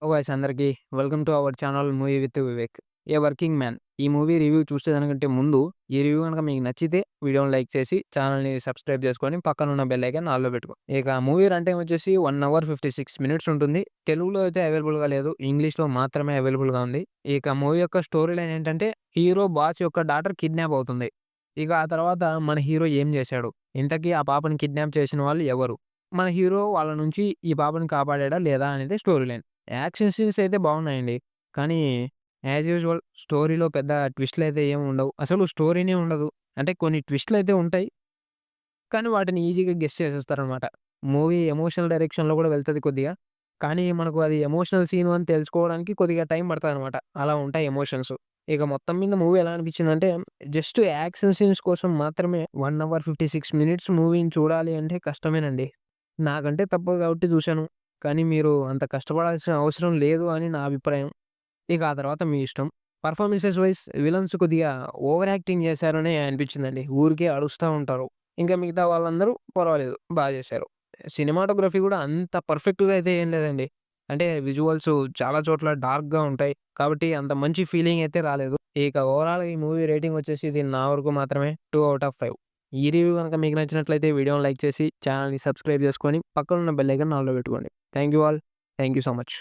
Voice అందరికీ welcome to our channel movie with Vivek. A working man. ఈ movie review చూసేదానికంటే ముందు ఈ రివ్యూ గనుక మీకు నచ్చితే వీడియోని లైక్ చేసి ఛానల్‌ని సబ్స్క్రైబ్ చేసుకొని పక్కనున్న బెల్ ఐకాన్ ఆల్‌లో పెట్టుకో. ఇక మూవీ రన్ టైమ్ వచ్చేసి 1 అవర్ 56 మినిట్స్ ఉంటుంది. తెలుగులో అయితే అవైలబుల్‌గా లేదు. ఇంగ్లీష్‌లో మాత్రమే అవైలబుల్‌గా ఉంది. ఇక మూవీ యొక్క స్టోరీ లైన్ ఏంటంటే హీరో బాస్ యొక్క డాటర్ కిడ్నాప్ అవుతుంది. ఇక ఆ తర్వాత మన హీరో ఏం చేశాడు? ఇంతకీ ఆ పాపని కిడ్నాప్ చేసిన వాళ్ళు ఎవరు? మన హీరో వాళ్ళ నుంచి ఈ పాపని కాపాడాడా లేదా అనేది స్టోరీ లైన్. యాక్షన్ సీన్స్ అయితే బాగున్నాయండి. కానీ యాజ్ యూజువల్ స్టోరీలో పెద్ద ట్విస్ట్‌లయితే ఏమి ఉండవు. అసలు స్టోరీనే ఉండదు. అంటే కొన్ని ట్విస్ట్‌లయితే ఉంటాయి. కానీ వాటిని ఈజీగా గెస్ చేసేస్తారనమాట. మూవీ ఎమోషనల్ డైరెక్షన్‌లో కూడా వెళ్తది కొద్దిగా. కానీ మనకు అది ఎమోషనల్ సీను అని తెలుసుకోవడానికి కొద్దిగా టైం పడతదనమాట. అలా ఉంటాయి ఎమోషన్స్. ఇక మొత్తం మీద మూవీ ఎలా అనిపించిందంటే జస్ట్ యాక్షన్ సీన్స్ కోసం మాత్రమే 1 అవర్ 56 మినిట్స్ మూవీని చూడాలి అంటే కష్టమేనండి. నాకంటే తప్పదు కాబట్టి చూశాను. కానీ మీరు అంత కష్టపడాల్సిన అవసరం లేదు అని నా అభిప్రాయం. ఇక ఆ తర్వాత మీ ఇష్టం. పెర్ఫార్మన్సెస్ వైస్ విలన్స్ కొద్దిగా ఓవర్ యాక్టింగ్ చేశారనే అనిపించిందండి. ఊరికే అరుస్తా ఉంటారు. ఇంకా మిగతా వాళ్ళందరూ పర్వాలేదు చేశారు. సినిమాటోగ్రఫీ కూడా అంత పర్ఫెక్ట్‌గా అయితే ఏం లేదండి. అంటే విజువల్స్ చాలా చోట్ల డార్క్‌గా ఉంటాయి. కాబట్టి అంత మంచి ఫీలింగ్ అయితే రాలేదు. ఇక ఓవరాల్‌గా ఈ మూవీ రేటింగ్ వచ్చేసి ఇది నా వరకు మాత్రమే 2 ఔట్ ఆఫ్ 5. ఈ రివ్యూ గనుక మీకు నచ్చినట్లయితే వీడియోని లైక్ చేసి ఛానెల్‌ని సబ్స్క్రైబ్ చేసుకొని పక్కనున్న బెల్ ఐకాన్ ఆల్‌లో పెట్టుకోండి. Thank you all. Thank you so much.